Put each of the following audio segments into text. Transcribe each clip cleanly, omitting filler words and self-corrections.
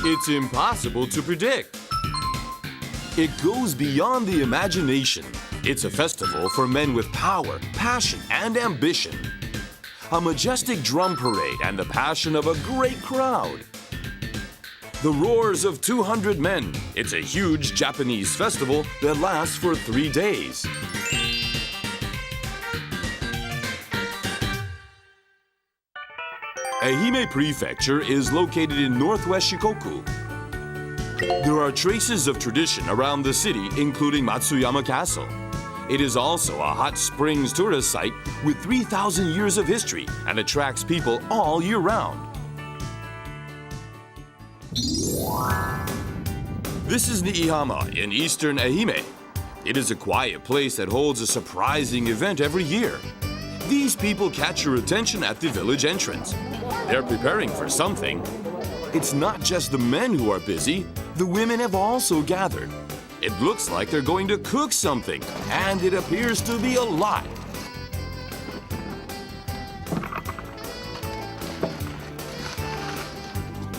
It's impossible to predict. It goes beyond the imagination. It's a festival for men with power, passion, and ambition. A majestic drum parade and the passion of a great crowd. The roars of 200 men. It's a huge Japanese festival that lasts for 3 days. Ehime Prefecture is located in northwest Shikoku. There are traces of tradition around the city, including Matsuyama Castle. It is also a hot springs tourist site with 3,000 years of history and attracts people all year round. This is Niihama in eastern Ehime. It is a quiet place that holds a surprising event every year. These people catch your attention at the village entrance. They're preparing for something. It's not just the men who are busy. The women have also gathered. It looks like they're going to cook something, and it appears to be a lot.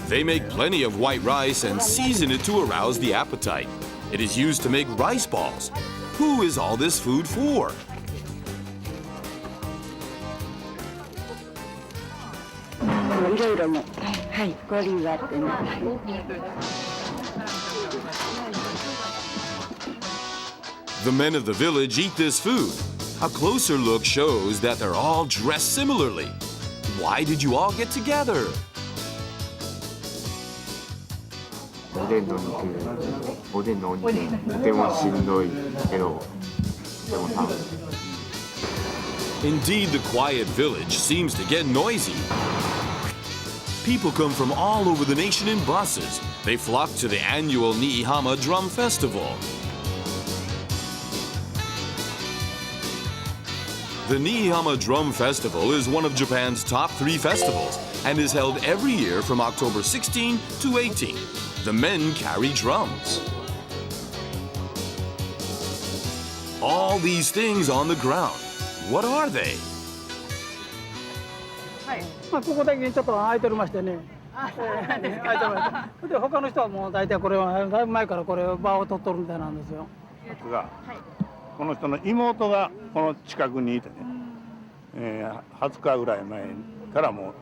They make plenty of white rice and season it to arouse the appetite. It is used to make rice balls. Who is all this food for? The men of the village eat this food. A closer look shows that they're all dressed similarly. Why did you all get together? Indeed, the quiet village seems to get noisy. People come from all over the nation in buses. They flock to the annual Niihama Drum Festival. The Niihama Drum Festival is one of Japan's top 3 festivals and is held every year from October 16 to 18. The men carry drums. All these things on the ground, what are they? ここだけちょっと空いておりましてね。空いておりまして。で他の人はもう大体これはだいぶ前からこれ場を取っとるみたいなんですよ。この人の妹がこの近くにいてね、20日ぐらい前からもう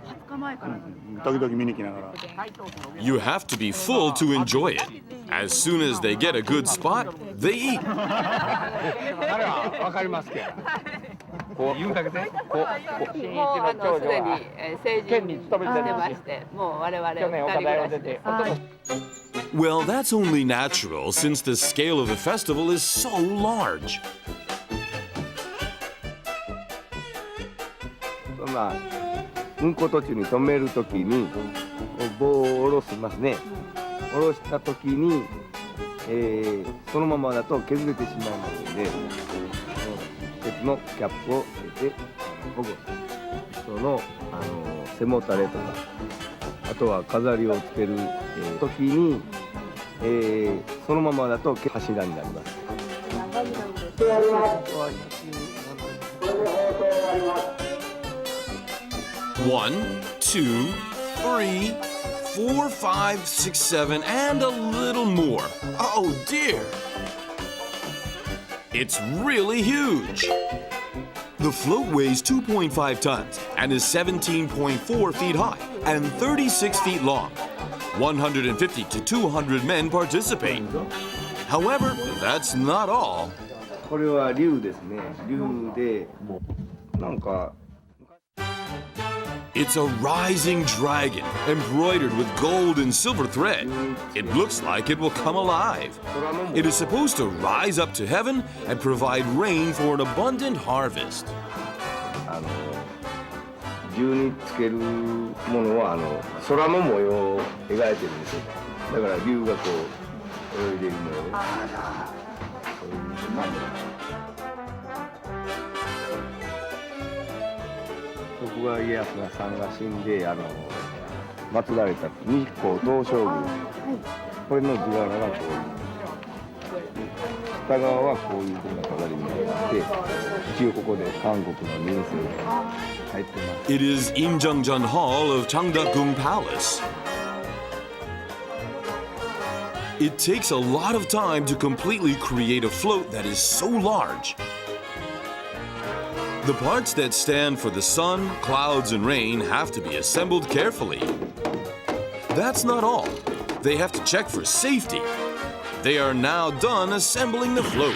時々見に来ながら。You have to be full to enjoy it. As soon as they get a good spot, they eat. 彼はわかりますけど。こう言うんだけどね。もうすでに成人に勤めてまして、もう我々2人暮らしです。Well, that's only natural since the scale of the festival is so large. まあ、うんこ途中に止めるときに棒を下ろしますね。下ろしたときに、そのままだと削れてしまいますので、鉄のキャップを入れて保護する。その背もたれとか、あとは飾りをつけるときに、そのままだと柱になります。1, 2, 3, 4, 5, 6, 7, and a little more. Oh dear! It's really huge. The float weighs 2.5 tons and is 17.4 feet high and 36 feet long. 150 to 200 men participate. However, that's not all. これは竜ですね。竜で、なんか。It's a rising dragon, embroidered with gold and silver thread. It looks like it will come alive. It is supposed to rise up to heaven and provide rain for an abundant harvest. 竜につけるものは空の模様を描いてるんですよ。だから竜がこう泳いでいるのをそういう感じ。徳川家康さんが死んで祀られた日光東照宮、これの図柄がこういう下側はこういうふうな飾りになって一応ここで韓国の民生が入ってます。 It is Imjungjeon Hall of Changdeokgung Palace. It takes a lot of time to completely create a float that is so large. The parts that stand for the sun, clouds, and rain have to be assembled carefully. That's not all. They have to check for safety. They are now done assembling the float.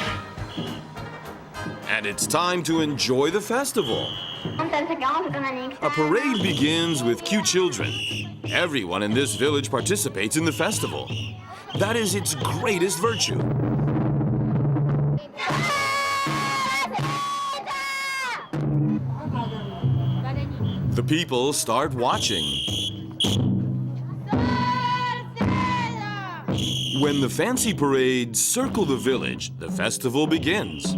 And it's time to enjoy the festival. A parade begins with cute children. Everyone in this village participates in the festival. That is its greatest virtue. The people start watching. When the fancy parades circle the village, the festival begins.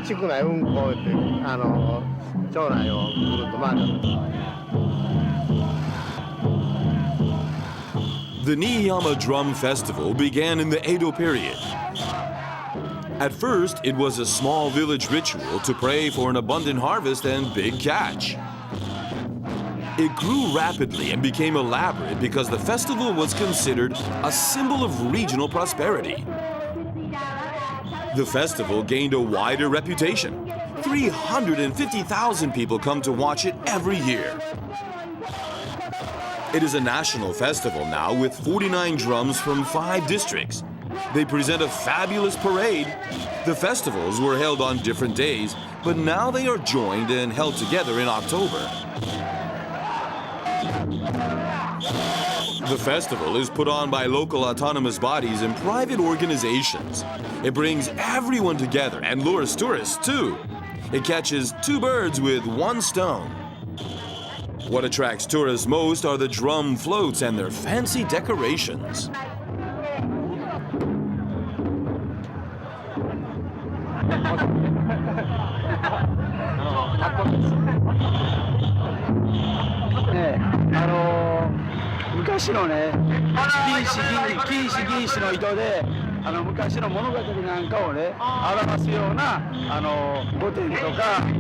地区内運行って町内をぐるっと回る。The Niihama Drum Festival began in the Edo period. At first, it was a small village ritual to pray for an abundant harvest and big catch. It grew rapidly and became elaborate because the festival was considered a symbol of regional prosperity. The festival gained a wider reputation. 350,000 people come to watch it every year. It is a national festival now with 49 drums from 5 districts. They present a fabulous parade. The festivals were held on different days, but now they are joined and held together in October. The festival is put on by local autonomous bodies and private organizations. It brings everyone together and lures tourists too. It catches 2 birds with 1 stone. What attracts tourists most are the drum floats and their fancy decorations. 네, 昔のね、金糸銀糸の糸で昔の物語なんかをね表すような御殿とか日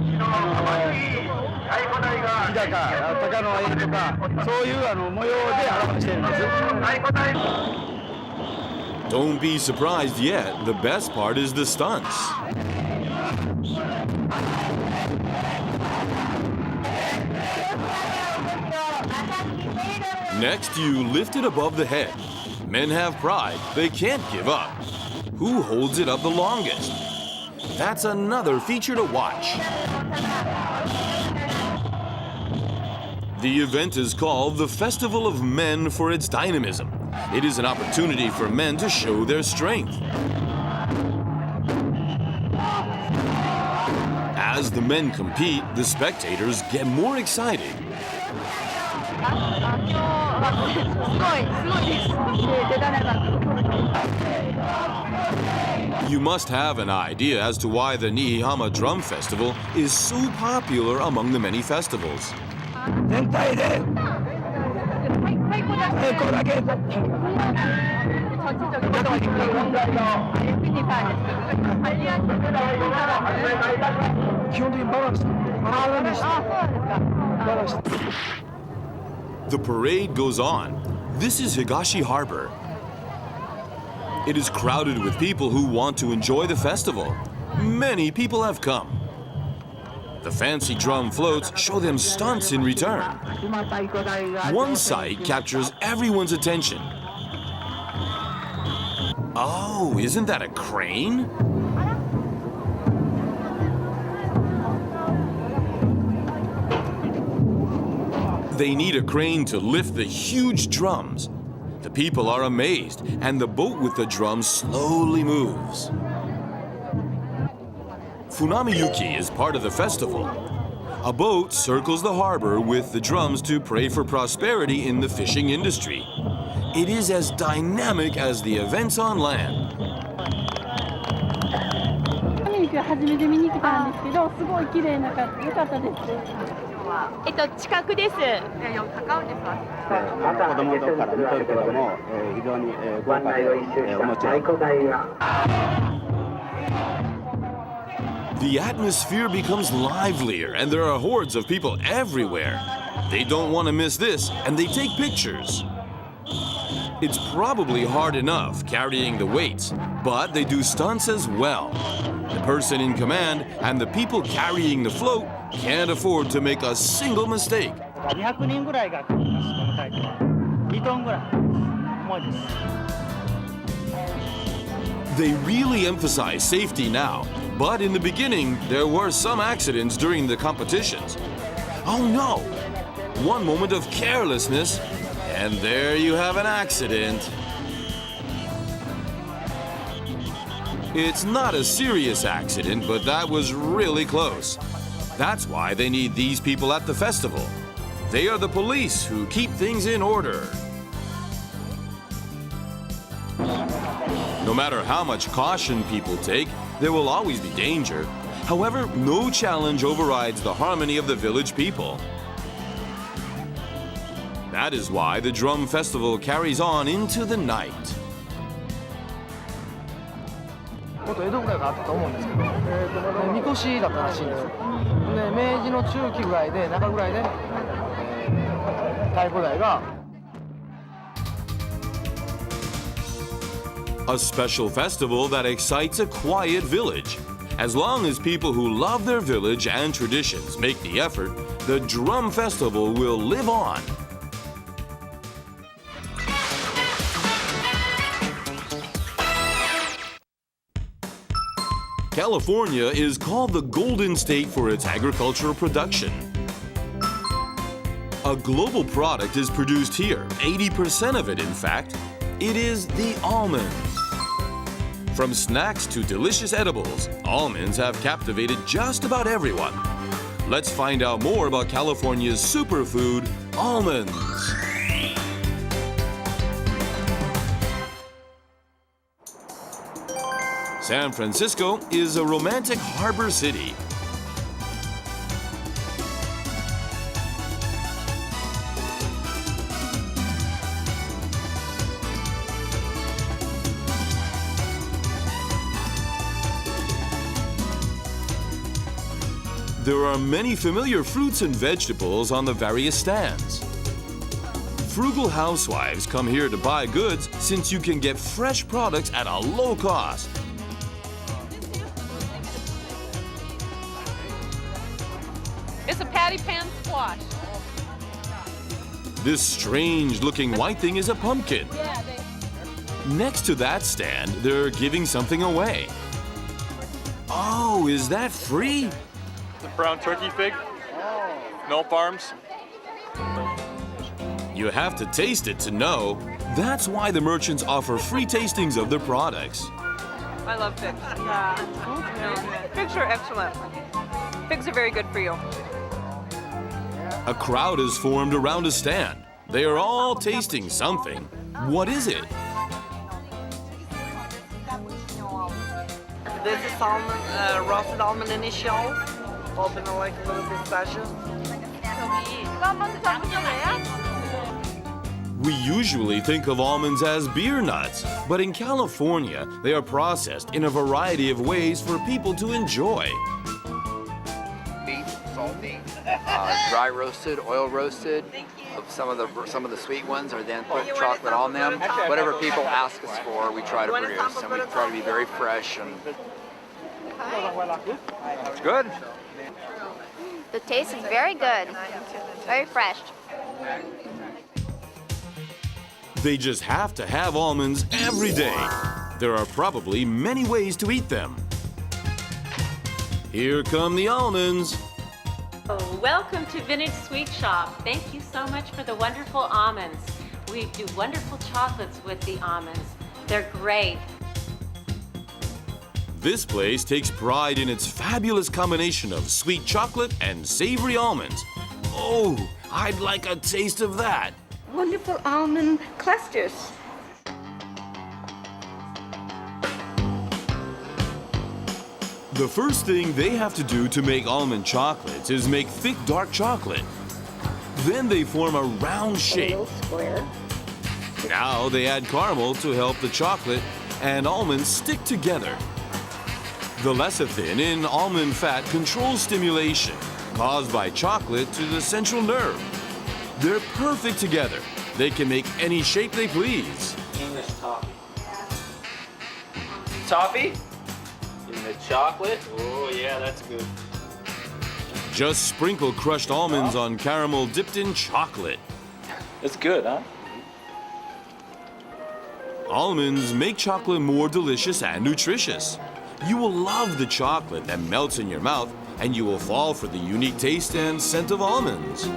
高鷹の絵とかそういう模様で表してるんです。Don't be surprised yet. The best part is the stunts. Next, you lift it above the head. Men have pride. They can't give up. Who holds it up the longest? That's another feature to watch. The event is called the Festival of Men for its dynamism. It is an opportunity for men to show their strength. As the men compete, the spectators get more excited. You must have an idea as to why the Niihama Drum Festival is so popular among the many festivals. 全体で最高だけ基本的にバランスThe parade goes on. This is Higashi Harbor. It is crowded with people who want to enjoy the festival. Many people have come. The fancy drum floats show them stunts in return. One sight captures everyone's attention. Oh, isn't that a crane? They need a crane to lift the huge drums. The people are amazed, and the boat with the drums slowly moves. Funami-yuki is part of the festival. A boat circles the harbor with the drums to pray for prosperity in the fishing industry. It is as dynamic as the events on land. 初めて見に来たんですけど、すごい綺麗な感じ、良かったです。近くです。高尾ですわ。子供の時から見てるけども、非常に豪華で面白い。The atmosphere becomes livelier, and there are hordes of people everywhere. They don't want to miss this, and they take pictures. It's probably hard enough carrying the weights, but they do stunts as well. The person in command and the people carrying the float can't afford to make a single mistake. 200人ぐらいが組みます、このタイプは。2トンぐらい重いです。They really emphasize safety now, but in the beginning, there were some accidents during the competitions. Oh no! One moment of carelessness, and there you have an accident. It's not a serious accident, but that was really close. That's why they need these people at the festival. They are the police who keep things in order. No matter how much caution people take, there will always be danger. However, no challenge overrides the harmony of the village people. That is why the drum festival carries on into the night. もっと江戸ぐらいがあったと思うんですけど、みこしだったらしいんです。で、明治の中期ぐらいで、中ぐらいで、太鼓台が。A special festival that excites a quiet village. As long as people who love their village and traditions make the effort, the drum festival will live on. California is called the Golden State for its agricultural production. A global product is produced here, 80% of it in fact. It is the almonds. From snacks to delicious edibles, almonds have captivated just about everyone. Let's find out more about California's superfood, almonds. San Francisco is a romantic harbor city. There are many familiar fruits and vegetables on the various stands. Frugal housewives come here to buy goods since you can get fresh products at a low cost. It's a patty pan squash. This strange-looking white thing is a pumpkin. Next to that stand, they're giving something away. Oh, is that free? The brown turkey fig. No farms. You have to taste it to know. That's why the merchants offer free tastings of their products. I love figs. Yeah. Figs are excellent. Figs are very good for you. A crowd is formed around a stand. They are all tasting something. What is it? This is almond, roasted almond initial. Open like a little pistachio. We usually think of almonds as beer nuts, but in California, they are processed in a variety of ways for people to enjoy. Sweet, salty, dry roasted, oil roasted. Some of the sweet ones are then put chocolate on them. Whatever people ask us for, we try to produce, and we try to be very fresh and. It's good. The taste is very good, very fresh. They just have to have almonds every day. There are probably many ways to eat them. Here come the almonds. Oh, welcome to Vintage Sweet Shop. Thank you so much for the wonderful almonds. We do wonderful chocolates with the almonds. They're great. This place takes pride in its fabulous combination of sweet chocolate and savory almonds. Oh, I'd like a taste of that. Wonderful almond clusters. The first thing they have to do to make almond chocolates is make thick dark chocolate. Then they form a round shape. A little square. Now they add caramel to help the chocolate and almonds stick together. The lecithin in almond fat controls stimulation caused by chocolate to the central nerve. They're perfect together. They can make any shape they please. English toffee. Toffee? In the chocolate? Oh yeah, that's good. Just sprinkle crushed almonds on caramel dipped in chocolate. It's good, huh? Almonds make chocolate more delicious and nutritious. You will love the chocolate that melts in your mouth, and you will fall for the unique taste and scent of almonds.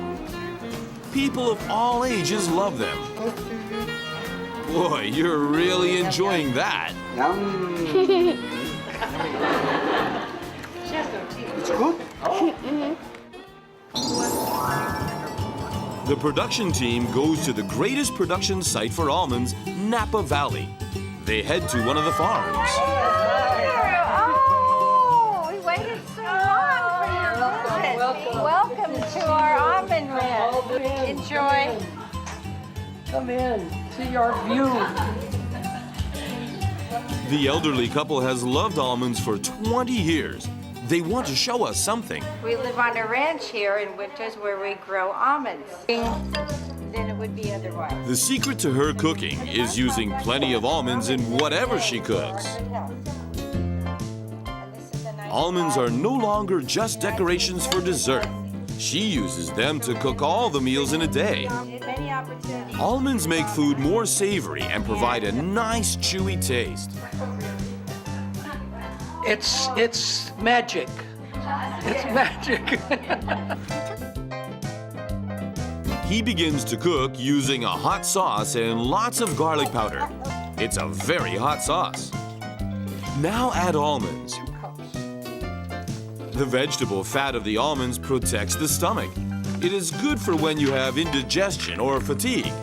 People of all ages love them. Boy, you're really enjoying that. It's good? The production team goes to the greatest production site for almonds, Napa Valley. They head to one of the farms. Oh, we waited so long for your visit. Welcome to our almond ranch. Enjoy. Come in, see our view. The elderly couple has loved almonds for 20 years. They want to show us something. We live on a ranch here in winters where we grow almonds. Then it would be otherwise. The secret to her cooking is using plenty of almonds in whatever she cooks. Almonds are no longer just decorations for dessert. She uses them to cook all the meals in a day. Almonds make food more savory and provide a nice chewy taste. It's magic. It's magic. He begins to cook using a hot sauce and lots of garlic powder. It's a very hot sauce. Now add almonds. The vegetable fat of the almonds protects the stomach. It is good for when you have indigestion or fatigue.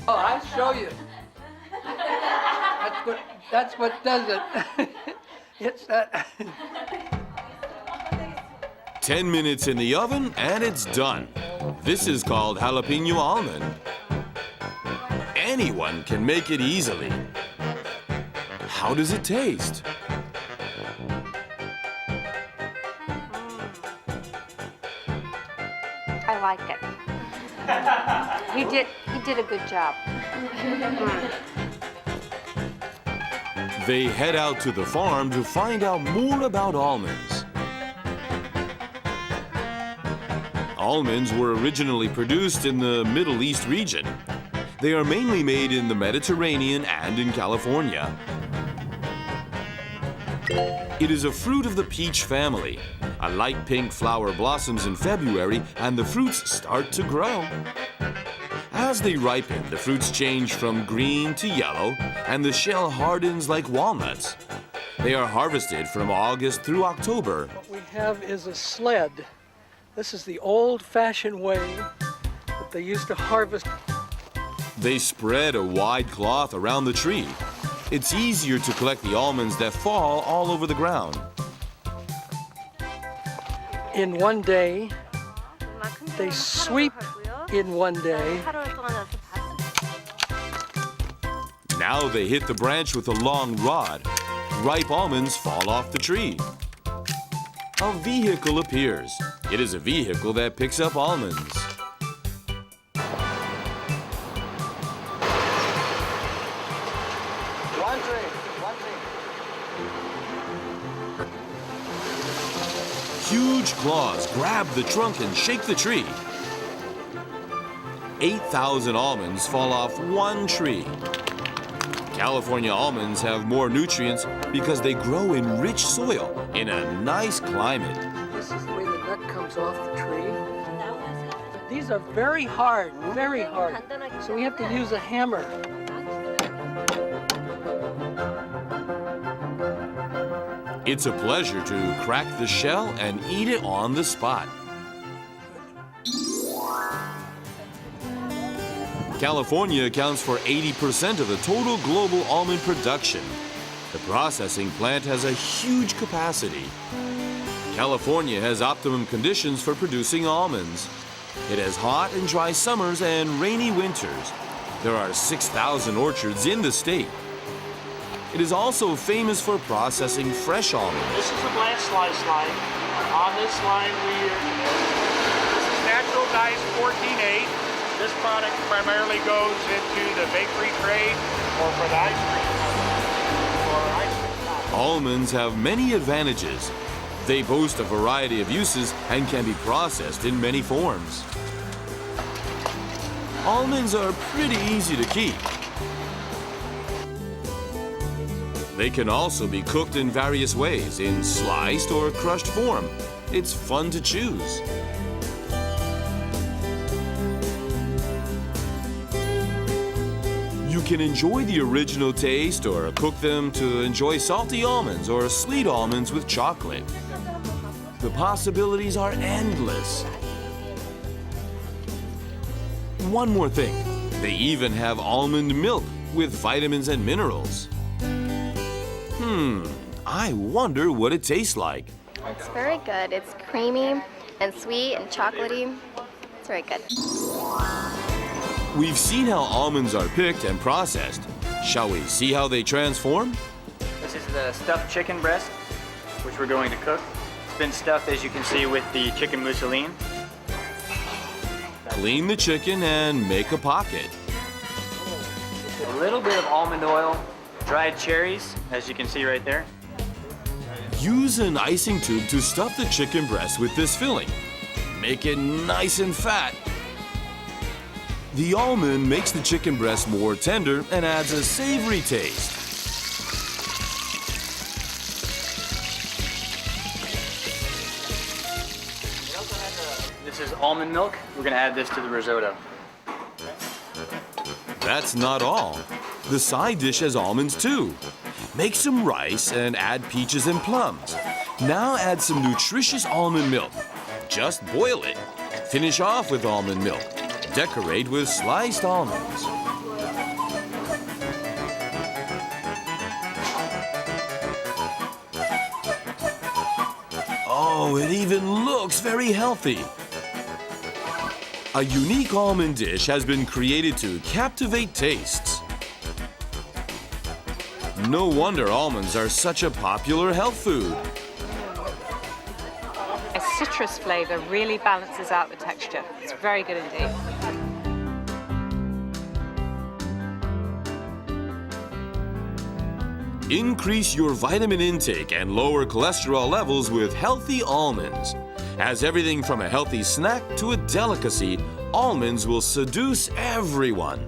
Oh, I'll show you. That's what does it. It's that. 10 minutes in the oven and it's done. This is called jalapeno almond. Anyone can make it easily. How does it taste? I like it. He did a good job. They head out to the farm to find out more about almonds. Almonds were originally produced in the Middle East region. They are mainly made in the Mediterranean and in California. It is a fruit of the peach family. A light pink flower blossoms in February and the fruits start to grow. As they ripen, the fruits change from green to yellow and the shell hardens like walnuts. They are harvested from August through October. What we have is a sled. This is the old-fashioned way that they used to harvest. They spread a wide cloth around the tree. It's easier to collect the almonds that fall all over the ground. In one day, they sweep in one day. Now they hit the branch with a long rod. Ripe almonds fall off the tree. A vehicle appears. It is a vehicle that picks up almonds. Huge claws grab the trunk and shake the tree. 8,000 almonds fall off one tree. California almonds have more nutrients because they grow in rich soil in a nice climate. This is the way the nut comes off the tree. These are very hard, very hard. So we have to use a hammer. It's a pleasure to crack the shell and eat it on the spot. California accounts for 80% of the total global almond production. The processing plant has a huge capacity. California has optimum conditions for producing almonds. It has hot and dry summers and rainy winters. There are 6,000 orchards in the state. It is also famous for processing fresh almonds. This is a blanch slice line. On this line, this is natural dice 14.8. This product primarily goes into the bakery trade or for the ice cream. Almonds have many advantages. They boast a variety of uses and can be processed in many forms. Almonds are pretty easy to keep. They can also be cooked in various ways, in sliced or crushed form. It's fun to choose. You can enjoy the original taste or cook them to enjoy salty almonds or sweet almonds with chocolate. The possibilities are endless. One more thing, they even have almond milk with vitamins and minerals. I wonder what it tastes like. It's very good. It's creamy and sweet and chocolatey. It's very good. We've seen how almonds are picked and processed. Shall we see how they transform? This is the stuffed chicken breast, which we're going to cook. It's been stuffed, as you can see, with the chicken mousseline. Clean the chicken and make a pocket. A little bit of almond oil, dried cherries, as you can see right there. Use an icing tube to stuff the chicken breast with this filling. Make it nice and fat. The almond makes the chicken breast more tender and adds a savory taste. This is almond milk. We're going to add this to the risotto. That's not all. The side dish has almonds too. Make some rice and add peaches and plums. Now add some nutritious almond milk. Just boil it. Finish off with almond milk. Decorate with sliced almonds. Oh, it even looks very healthy. A unique almond dish has been created to captivate tastes. No wonder almonds are such a popular health food. A citrus flavor really balances out the texture. It's very good indeed. Increase your vitamin intake and lower cholesterol levels with healthy almonds. As everything from a healthy snack to a delicacy, almonds will seduce everyone.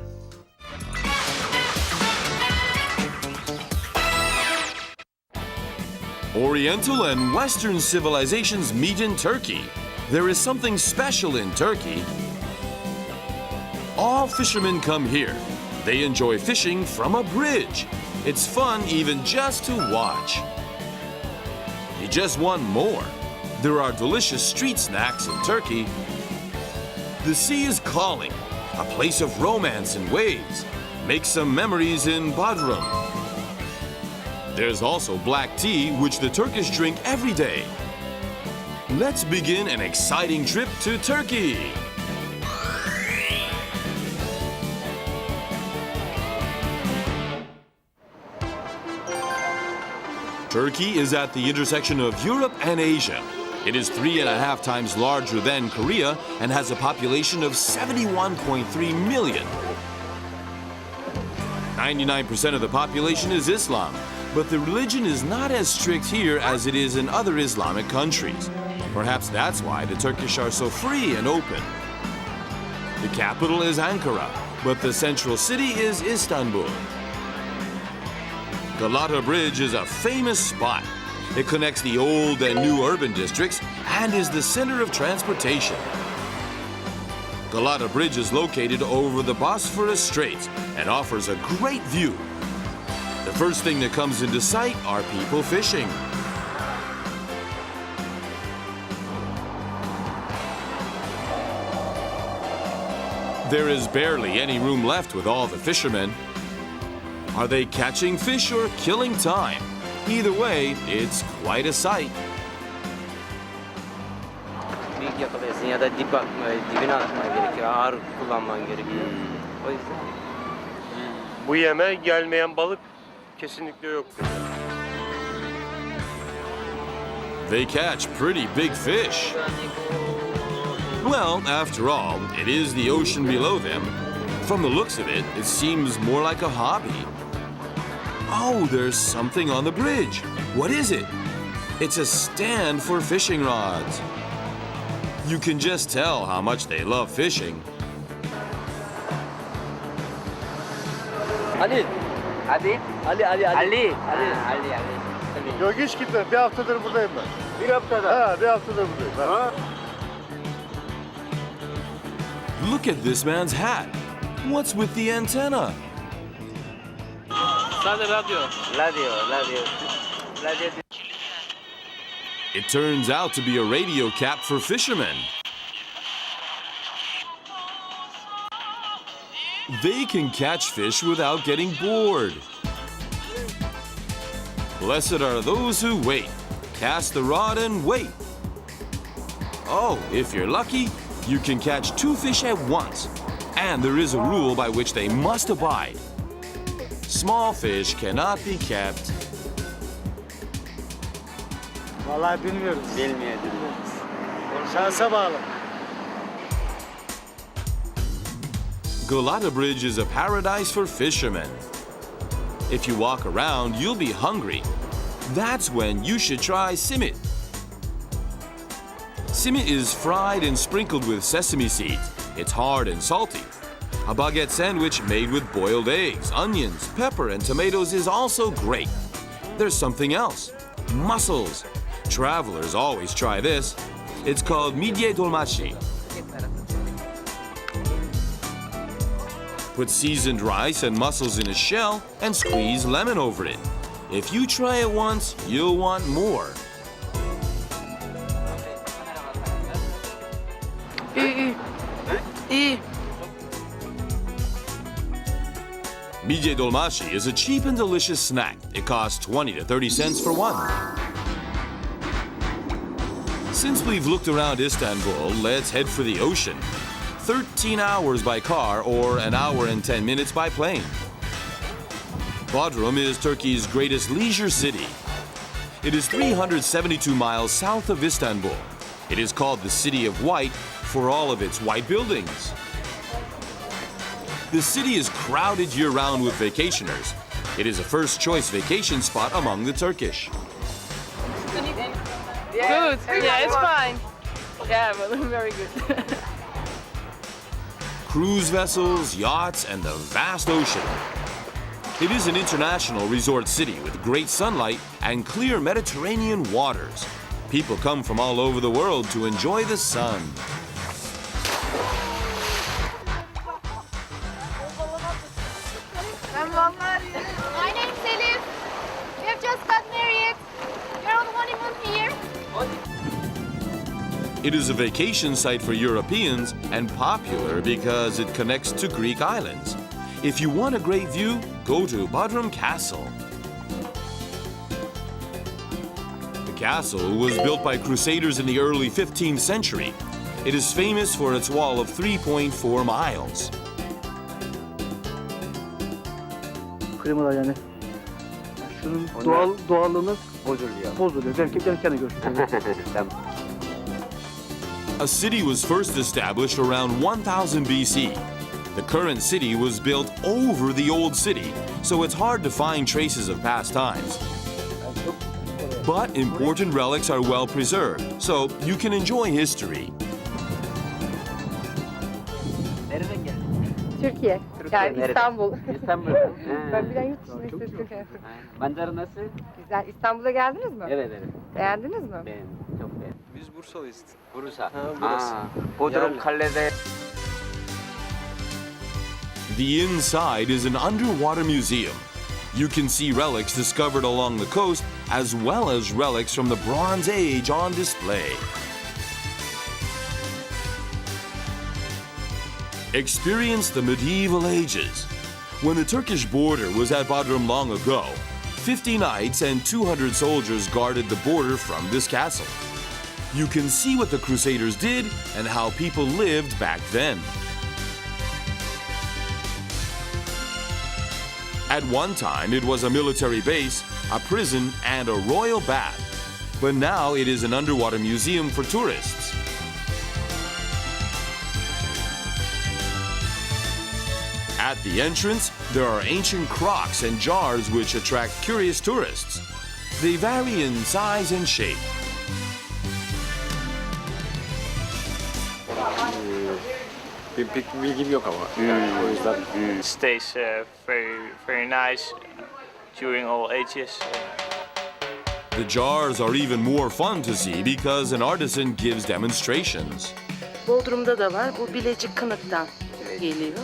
Oriental and Western civilizations meet in Turkey. There is something special in Turkey. All fishermen come here. They enjoy fishing from a bridge. It's fun even just to watch. You just want more. There are delicious street snacks in Turkey. The sea is calling, a place of romance and waves. Make some memories in Bodrum. There's also black tea, which the Turkish drink every day. Let's begin an exciting trip to Turkey. Turkey is at the intersection of Europe and Asia. It is 3.5 times larger than Korea and has a population of 71.3 million. 99% of the population is Islam, but the religion is not as strict here as it is in other Islamic countries. Perhaps that's why the Turkish are so free and open. The capital is Ankara, but the central city is Istanbul. Galata Bridge is a famous spot. It connects the old and new urban districts and is the center of transportation. Galata Bridge is located over the Bosphorus Straits and offers a great view. The first thing that comes into sight are people fishing. There is barely any room left with all the fishermen. Are they catching fish or killing time? Either way, it's quite a sight. Büyük yakalıyorsun ya da dibine atman gerekiyor, ağır kullanman gerekiyor. O yüzden. Bu yeme gelmeyen balık kesinlikle yoktur. They catch pretty big fish. Well, after all, it is the ocean below them. From the looks of it, it seems more like a hobby. Oh, there's something on the bridge. What is it? It's a stand for fishing rods. You can just tell how much they love fishing. Ali. Hadi. Ali. Ali. Yok hiç gitmedim. Bir haftadır buradayım ben. Bir haftada. Ha, bir haftadır buradayım. Ha? Look at this man's hat. What's with the antenna? Radio. It turns out to be a radio cap for fishermen. They can catch fish without getting bored. Blessed are those who wait. Cast the rod and wait. Oh, if you're lucky, you can catch 2 fish at once. And there is a rule by which they must abide. Small fish cannot be kept. Vallahi bilmiyoruz. Bilmiyoruz. Şansa bağlı. Galata Bridge is a paradise for fishermen. If you walk around, you'll be hungry. That's when you should try simit. Simit is fried and sprinkled with sesame seeds. It's hard and salty. A baguette sandwich made with boiled eggs, onions, pepper, and tomatoes is also great. There's something else. Mussels. Travelers always try this. It's called midye dolmashi. Put seasoned rice and mussels in a shell and squeeze lemon over it. If you try it once, you'll want more. Midye dolmashi is a cheap and delicious snack. It costs 20 to 30 cents for one. Since we've looked around Istanbul, let's head for the ocean. 13 hours by car or an hour and 10 minutes by plane. Bodrum is Turkey's greatest leisure city. It is 372 miles south of Istanbul. It is called the City of White for all of its white buildings. The city is crowded year-round with vacationers. It is a first-choice vacation spot among the Turkish. Good. Yeah, it's fine. Yeah, very good. Cruise vessels, yachts, and the vast ocean. It is an international resort city with great sunlight and clear Mediterranean waters. People come from all over the world to enjoy the sun. My name's Elif. We have just got married. We're on honeymoon here. It is a vacation site for Europeans and popular because it connects to Greek islands. If you want a great view, go to Bodrum Castle. The castle was built by crusaders in the early 15th century. It is famous for its wall of 3.4 miles. Klimalar yani. Şunun doğallığını bozuluyor. Belki kendi görüşürüz. A city was first established around 1000 BC. The current city was built over the old city, so it's hard to find traces of past times. But important relics are well preserved, so you can enjoy history. Türkiye. Yani İstanbul. İstanbul. Ben bir yurt dışında istedim. Manzara nasıl? Güzel. İstanbul'a geldiniz mi? Evet. Beğendiniz mi? Beğendim. Çok beğendim. Biz Bursalıyız. Bursa. Burası. Bodrum Kale'de. The inside is an underwater museum. You can see relics discovered along the coast as well as relics from the Bronze Age on display. Experience the medieval ages. When the Turkish border was at Bodrum long ago, 50 knights and 200 soldiers guarded the border from this castle. You can see what the Crusaders did and how people lived back then. At one time, it was a military base, a prison, and a royal bath. but now it is an underwater museum for tourists. At the entrance, there are ancient crocks and jars which attract curious tourists. They vary in size and shape. Stays very nice during all ages. The jars are even more fun to see because an artisan gives demonstrations. Bodrum'da da var. Bu Bilecik Kınık'tan geliyor.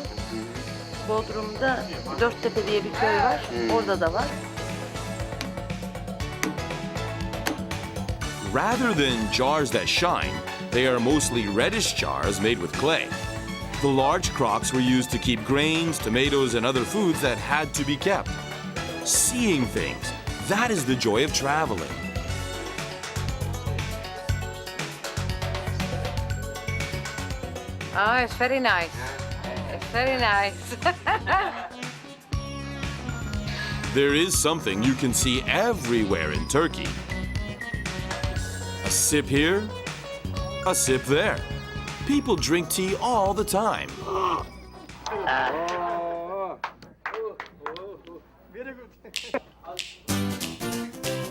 Bodrum'da Dörttepe diye bir köy var. Orada da var. Rather than jars that shine, they are mostly reddish jars made with clay. The large crocks were used to keep grains, tomatoes, and other foods that had to be kept. Seeing things, that is the joy of traveling. Oh, it's very nice. It's very nice. There is something you can see everywhere in Turkey. A sip here, a sip there. People drink tea all the time.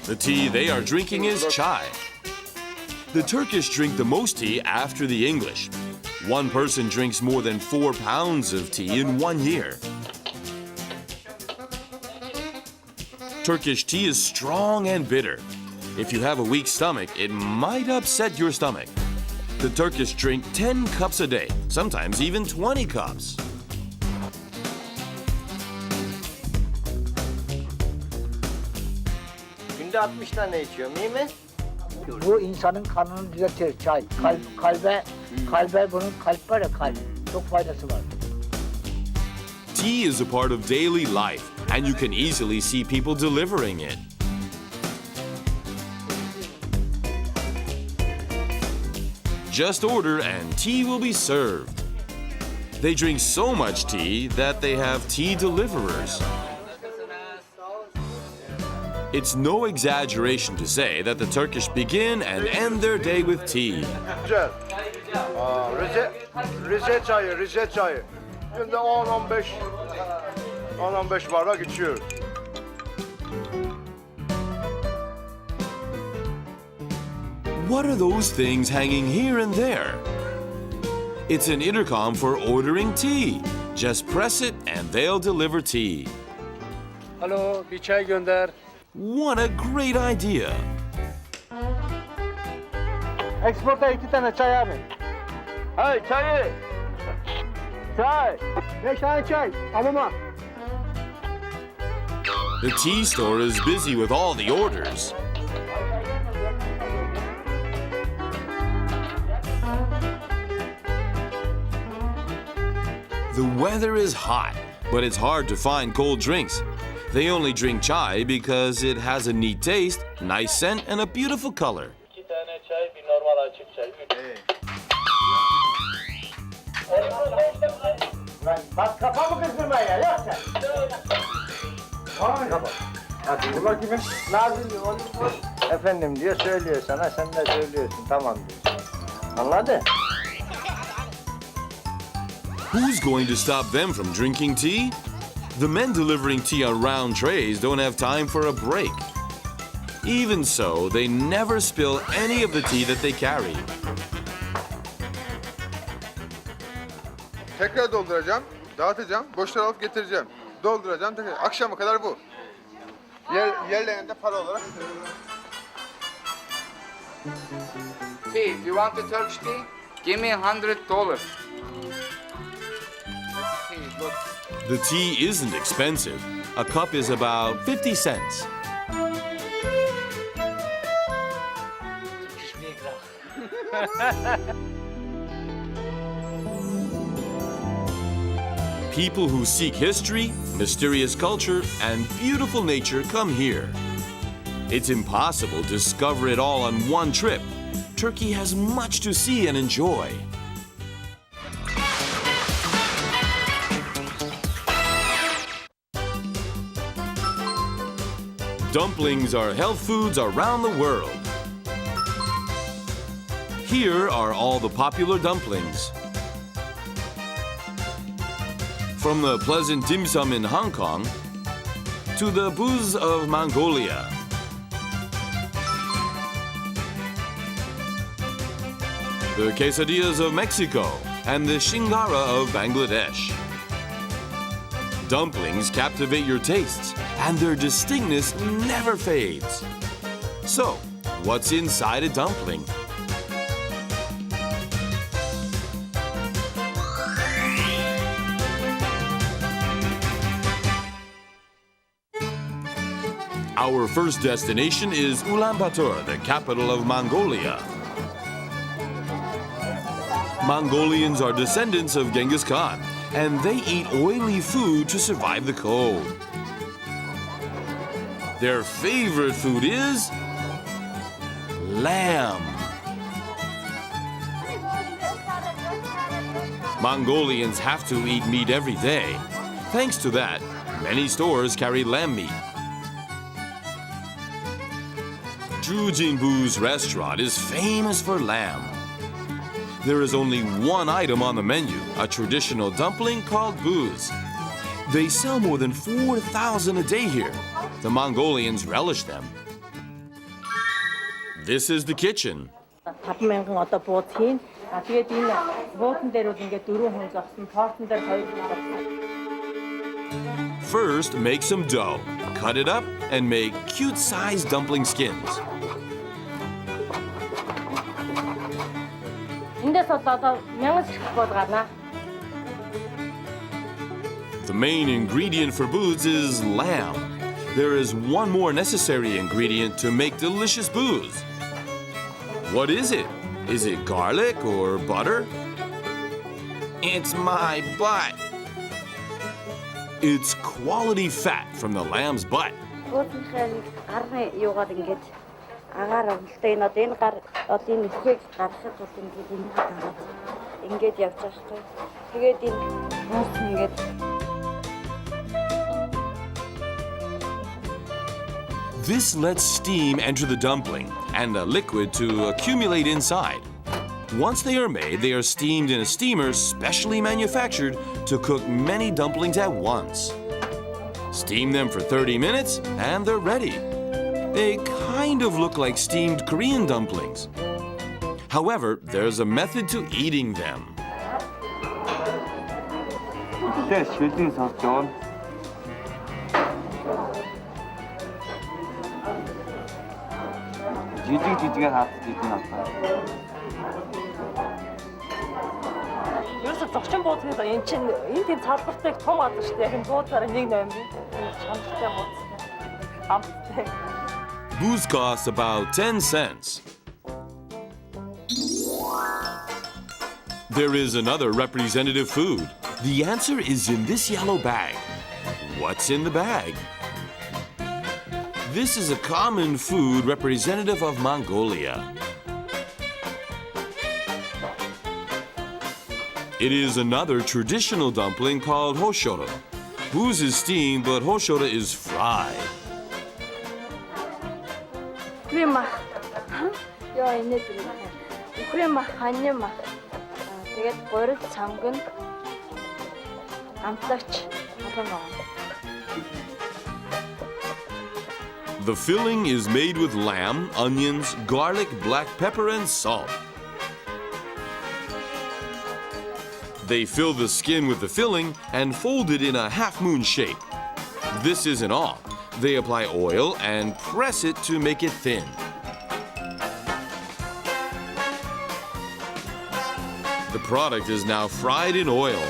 The tea they are drinking is chai. The Turkish drink the most tea after the English. One person drinks more than 4 pounds of tea in 1 year. Turkish tea is strong and bitter. If you have a weak stomach, it might upset your stomach. The Turkish drink 10 cups a day, sometimes even 20 cups. Günde 60 tane içiyorum, iyi mi? Bu insanın kanını düzeltir çay. Kalbe bunun kalp var ya kalp. Çok faydası var. Tea is a part of daily life, and you can easily see people delivering it. Just order and tea will be served. They drink so much tea that they have tea deliverers. It's no exaggeration to say that the Turkish begin and end their day with tea. Rize çayı. Günde 10-15 bardak içiyoruz. What are those things hanging here and there? It's an intercom for ordering tea. Just press it and they'll deliver tea. Alo, bir çay gönder. What a great idea! Eksporta 2 tane çay abi. Hey çayı. Çay. 5 tane çay. Abama. The tea store is busy with all the orders. The weather is hot, but it's hard to find cold drinks. They only drink chai because it has a neat taste, nice scent, and a beautiful color. Bak kafamı kızdırma ya, yok sen. Hadi dur bakayım. Nazım diyor, onu koy. Efendim diyor, söylüyor sana, sen de söylüyorsun, tamam diyor. Anladın? Who's going to stop them from drinking tea? The men delivering tea on round trays don't have time for a break. Even so, they never spill any of the tea that they carry. Tekrar dolduracağım, dağıtacağım, boşları alıp getireceğim. Dolduracağım, tekrar. Akşama kadar bu. Yerlerinde para olarak. Tea, if you want the Turkish tea, give me $100. Look. The tea isn't expensive. A cup is about 50 cents. People who seek history, mysterious culture, and beautiful nature come here. It's impossible to discover it all on one trip. Turkey has much to see and enjoy. Dumplings are health foods around the world. Here are all the popular dumplings. From the pleasant dim sum in Hong Kong to the booze of Mongolia. The quesadillas of Mexico and the shingara of Bangladesh. Dumplings captivate your tastes, and their distinctness never fades. So, what's inside a dumpling? Our first destination is Ulaanbaatar, the capital of Mongolia. Mongolians are descendants of Genghis Khan, and they eat oily food to survive the cold. Their favorite food is lamb. Mongolians have to eat meat every day. Thanks to that, many stores carry lamb meat. Zhu Jinbu's restaurant is famous for lamb. There is only one item on the menu, a traditional dumpling called booze. They sell more than 4,000 a day here. The Mongolians relish them. This is the kitchen. First, make some dough, cut it up, and make cute-sized dumpling skins. The main ingredient for booze is lamb. There is one more necessary ingredient to make delicious booze. What is it? Is it garlic or butter? It's my butt. It's quality fat from the lamb's butt. This lets steam enter the dumpling and the liquid to accumulate inside. Once they are made, they are steamed in a steamer specially manufactured to cook many dumplings at once. Steam them for 30 minutes and they're ready. They kind of look like steamed Korean dumplings. However, there's a method to eating them. Booze costs about 10 cents. There is another representative food. The answer is in this yellow bag. What's in the bag? This is a common food representative of Mongolia. It is another traditional dumpling called hoshoro. Booze is steamed, but hoshoro is fried. The filling is made with lamb, onions, garlic, black pepper, and salt. They fill the skin with the filling and fold it in a half-moon shape. This isn't all. They apply oil and press it to make it thin. The product is now fried in oil.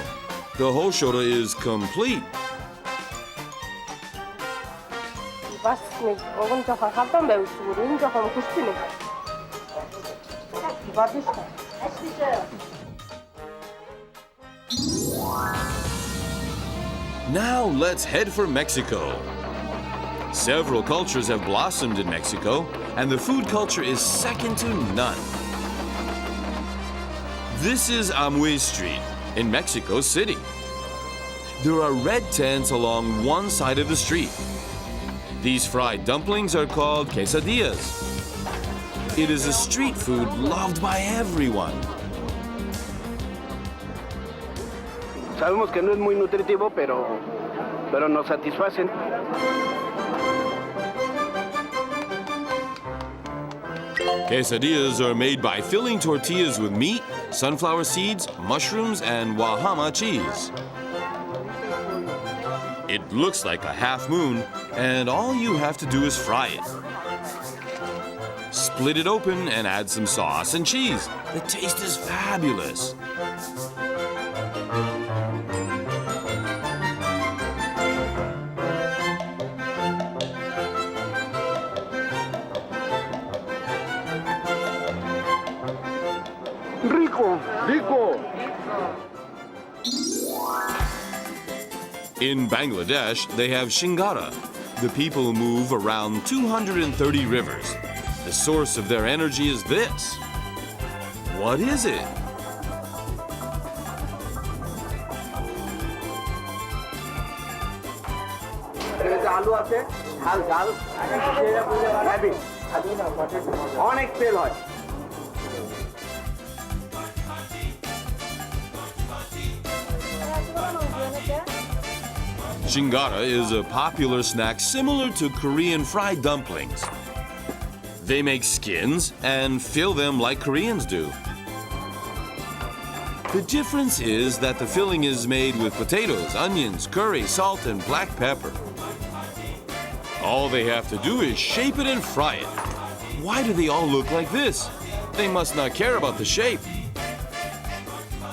The hoshoro is complete. Now let's head for Mexico. Several cultures have blossomed in Mexico, and the food culture is second to none. This is Amway Street in Mexico City. There are red tents along one side of the street. These fried dumplings are called quesadillas. It is a street food loved by everyone. Sabemos que no es muy nutritivo, pero nos satisfacen. Quesadillas are made by filling tortillas with meat, sunflower seeds, mushrooms, and Niihama cheese. It looks like a half moon, and all you have to do is fry it. Split it open and add some sauce and cheese. The taste is fabulous. Rico! In Bangladesh, they have Shingara. The people move around 230 rivers. The source of their energy is this. What is it? আলু আছে ঝাল ঝাল অনেক তেল হয় Shingara is a popular snack similar to Korean fried dumplings. They make skins and fill them like Koreans do. The difference is that the filling is made with potatoes, onions, curry, salt, and black pepper. All they have to do is shape it and fry it. Why do they all look like this? They must not care about the shape.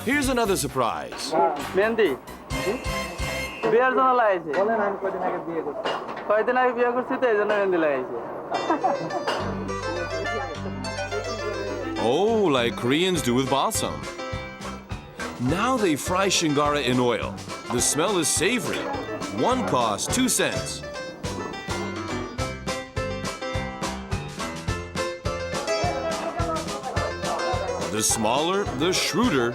Here's another surprise. Mehndi বিয়ের জন্য লাগাইছে বলেন আমি কয়দিন আগে বিয়ে করছি তো এই জন্য মেহেন্দি লাগাইছে Oh, like Koreans do with balsam. Now they fry Shingara in oil. The smell is savory. One costs 2 cents. The smaller, the shrewder.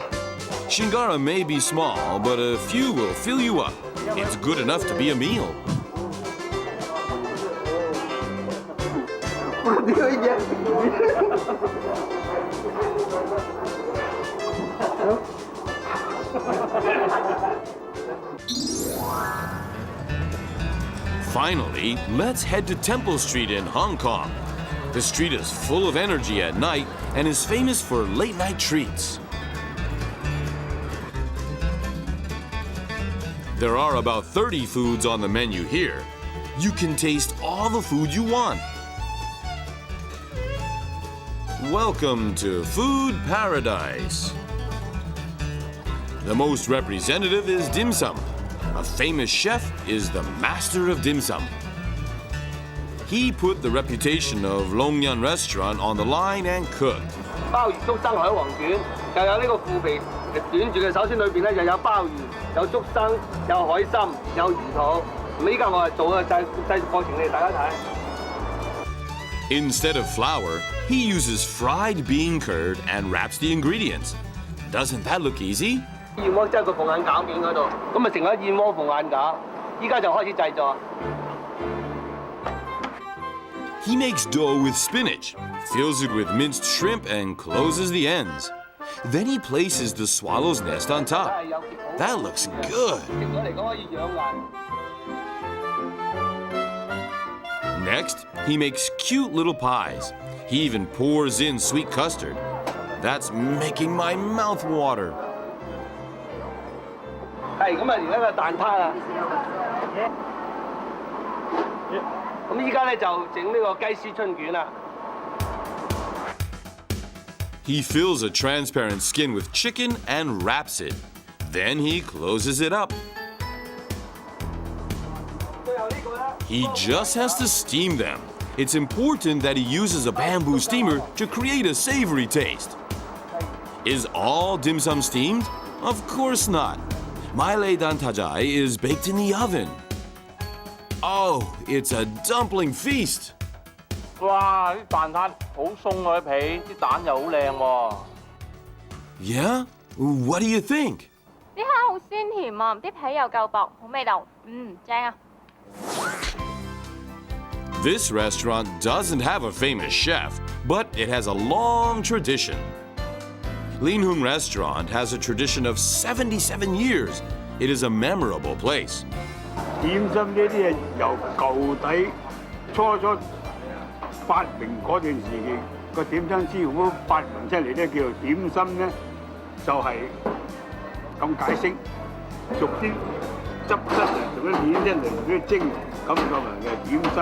Shingara may be small, but a few will fill you up. It's good enough to be a meal. Finally, let's head to Temple Street in Hong Kong. The street is full of energy at night and is famous for late-night treats. There are about 30 foods on the menu here. You can taste all the food you want. Welcome to Food Paradise. The most representative is dim sum. A famous chef is the master of dim sum. He put the reputation of Longnyan Restaurant on the line and cooked. 鮑魚竹生海皇卷，又有呢個腐皮短住嘅手撕裏邊咧，又有鮑魚、有竹生、有海參、有魚肚。咁依家我係做嘅製作過程嚟大家睇。Instead of flour, he uses fried bean curd and wraps the ingredients. Doesn't that look easy? 燕窩即係個鳳眼餃面嗰度，咁咪成咗燕窩鳳眼餃。依家就開始製作。He makes dough with spinach, fills it with minced shrimp, and closes the ends. Then he places the swallow's nest on top. That looks good. Next, he makes cute little pies. He even pours in sweet custard. That's making my mouth water. 係咁啊！而家個蛋撻啊，咁依家咧就整呢個雞絲春卷啦。He fills a transparent skin with chicken and wraps it. Then he closes it up. He just has to steam them. It's important that he uses a bamboo steamer to create a savory taste. Is all dim sum steamed? Of course not. Maile dantajai is baked in the oven. Oh, it's a dumpling feast. 哇！啲蛋撻好鬆喎啲皮，啲蛋又好靚喎。Yeah? What do you think? 啲蝦好鮮甜啊，啲皮又夠薄，好味道，正啊！ This restaurant doesn't have a famous chef, but it has a long tradition. Linhung Restaurant has a tradition of 77 years. It is a memorable place. 點心呢啲嘢由舊底初發明嗰段時期個點心師傅發明出嚟咧，叫做點心咧，就係咁解釋，逐啲執出嚟，逐啲捻出嚟，逐啲蒸咁個嚟嘅點心。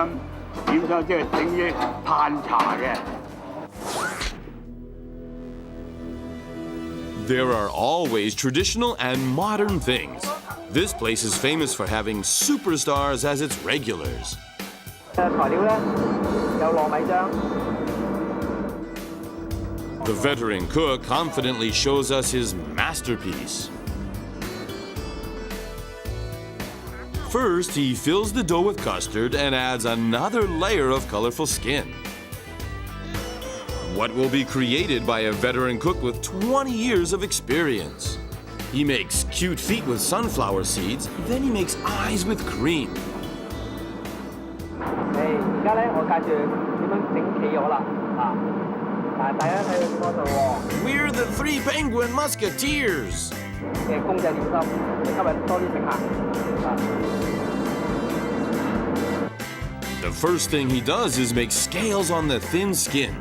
點心即係整啲嘆茶嘅。There are always traditional and modern things. This place is famous for having superstars as its regulars. 材料咧有糯米漿。The veteran cook confidently shows us his masterpiece. First, he fills the dough with custard and adds another layer of colorful skin. What will be created by a veteran cook with 20 years of experience? He makes cute feet with sunflower seeds, then he makes eyes with cream. 而家咧，我介紹點樣整企鵝啦，大家睇佢嗰度喎。We're the three penguin musketeers. 嘅公仔點心，吸引多啲食客。The first thing he does is make scales on the thin skin.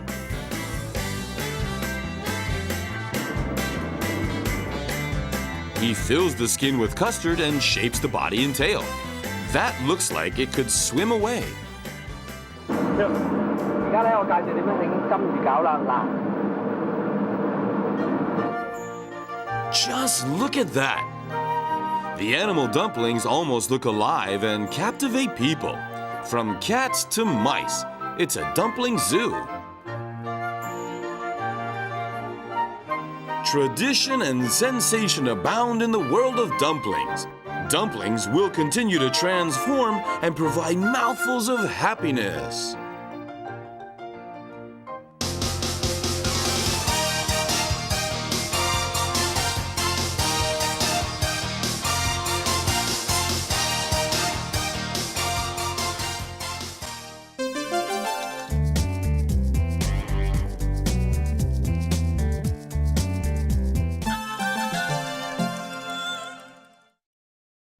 He fills the skin with custard and shapes the body and tail. That looks like it could swim away. 而家咧，我介紹點樣整金魚餃啦，嗱。 Just look at that! The animal dumplings almost look alive and captivate people. From cats to mice, it's a dumpling zoo. Tradition and sensation abound in the world of dumplings. Dumplings will continue to transform and provide mouthfuls of happiness.